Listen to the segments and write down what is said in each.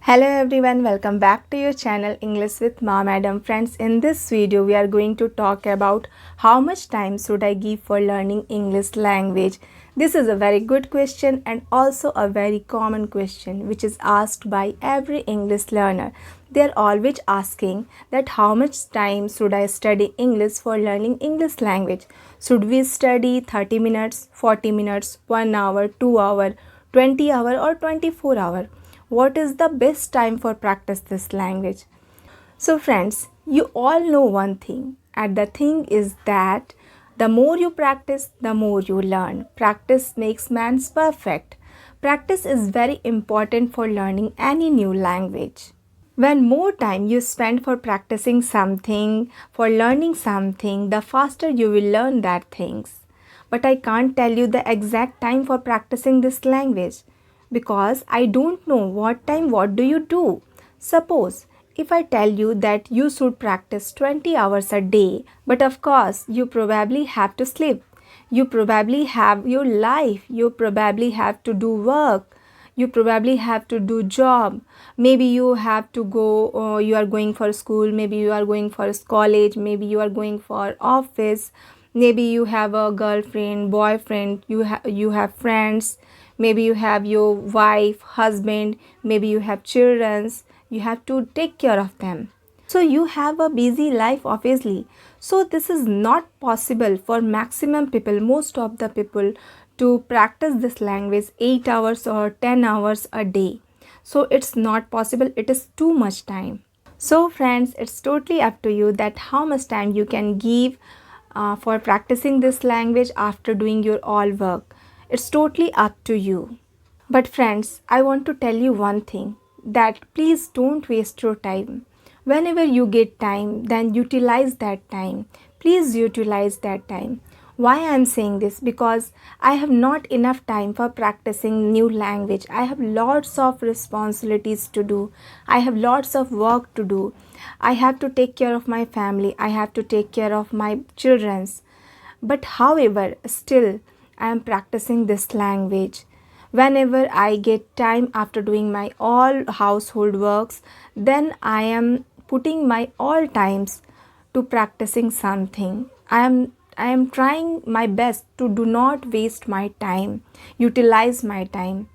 Hello everyone, welcome back to your channel English with Ma Madam. Friends, in this video we are going to talk about how much time should I give for learning English language. This is a very good question and also a very common question which is asked by every English learner. They are always asking that how much time should I study English for learning English language. Should we study 30 minutes, 40 minutes, 1 hour, 2 hour, 20 hour or 24 hour? What is the best time for practice this language? So friends, you all know one thing, and the thing is that the more you practice, the more you learn. Practice makes man perfect. Practice is very important for learning any new language. When more time you spend for practicing something, for learning something, the faster you will learn that things. But I can't tell you the exact time for practicing this language because I don't know what do you do. Suppose if I tell you that you should practice 20 hours a day, but of course you probably have to sleep. You probably have your life, you probably have to do work, you probably have to do job. Maybe you have to go, you are going for school, maybe you are going for college, maybe you are going for office, maybe you have a girlfriend, boyfriend, you have friends, maybe you have your wife, husband, maybe you have children, you have to take care of them. So you have a busy life obviously. So this is not possible for maximum people, most of the people, to practice this language 8 hours or 10 hours a day. So it's not possible, it is too much time. So friends, it's totally up to you that how much time you can give for practicing this language after doing your all work. It's totally up to you. But friends, I want to tell you one thing, that please don't waste your time. Whenever you get time, then utilize that time. Please utilize that time. Why I am saying this? Because I have not enough time for practicing new language. I have lots of responsibilities to do. I have lots of work to do. I have to take care of my family. I have to take care of my children's. But however, still I am practicing this language. Whenever I get time after doing my all household works, then I am putting my all times to practicing something. I am trying my best to do not waste my time, utilize my time.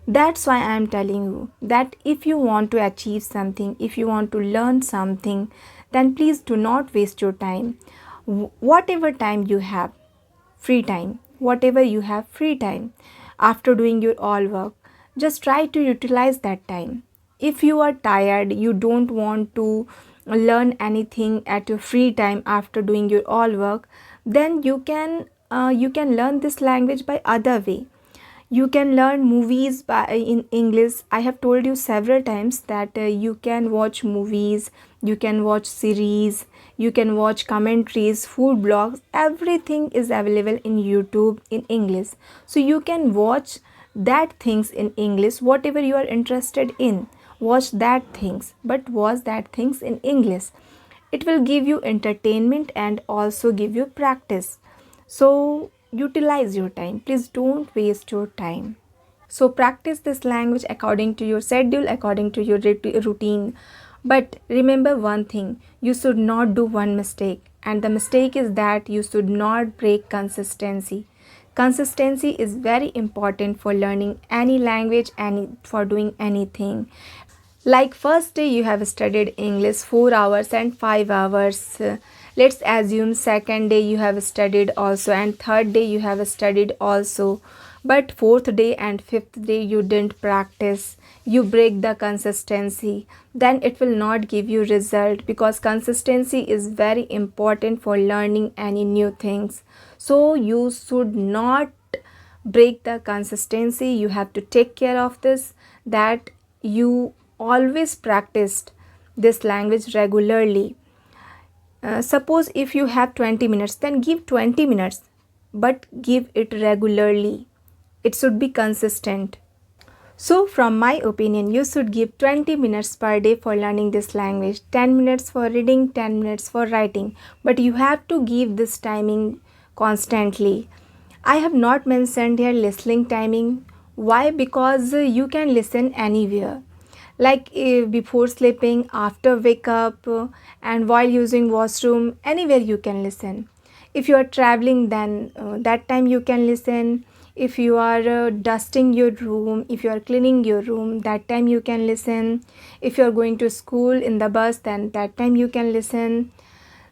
That's why I am telling you that if you want to achieve something, if you want to learn something, then please do not waste your time. Whatever time you have, free time, whatever you have free time after doing your all work, just try to utilize that time. If you are tired, you don't want to learn anything at your free time after doing your all work, then you can learn this language by other way. You can learn movies in English. I have told you several times that you can watch movies, you can watch series, you can watch commentaries, food blogs. Everything is available in YouTube in English. So you can watch that things in English, whatever you are interested in. Watch that things, but watch that things in English. It will give you entertainment and also give you practice. So utilize your time. Please don't waste your time. So practice this language according to your schedule, according to your routine. But remember one thing, you should not do one mistake. And the mistake is that you should not break consistency. Consistency is very important for learning any language, for doing anything. Like first day you have studied English 4 hours and 5 hours. Let's assume second day you have studied also and third day you have studied also. But fourth day and fifth day you didn't practice. You break the consistency. Then it will not give you result because consistency is very important for learning any new things. So you should not break the consistency. You have to take care of this, that you always practiced this language regularly. Suppose if you have 20 minutes, then give 20 minutes, but give it regularly. It should be consistent. So from my opinion, you should give 20 minutes per day for learning this language, 10 minutes for reading, 10 minutes for writing, but you have to give this timing constantly. I have not mentioned here listening timing. Why? Because you can listen anywhere. like before sleeping, after wake up, and while using washroom, anywhere you can listen. If you are traveling, then that time you can listen. If you are dusting your room, if you are cleaning your room, that time you can listen. If you are going to school in the bus, then that time you can listen.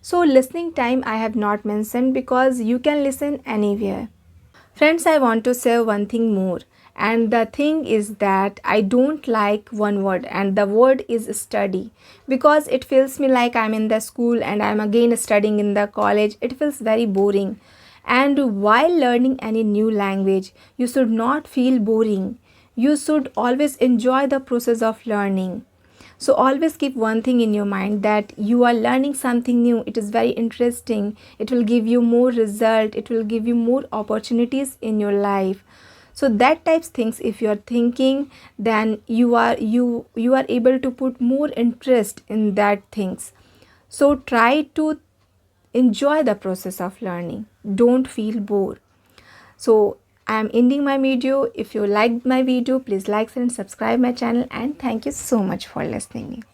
So listening time I have not mentioned because you can listen anywhere. Friends, I want to say one thing more. And the thing is that I don't like one word, and the word is study, because it feels me like I'm in the school and I'm again studying in the college. It feels very boring. And while learning any new language, you should not feel boring. You should always enjoy the process of learning. So always keep one thing in your mind, that you are learning something new. It is very interesting. It will give you more result. It will give you more opportunities in your life. So that types things if you are thinking, then you are able to put more interest in that things. So try to enjoy the process of learning. Don't feel bored. So I am ending my video. If you liked my video, please like and subscribe my channel, and thank you so much for listening.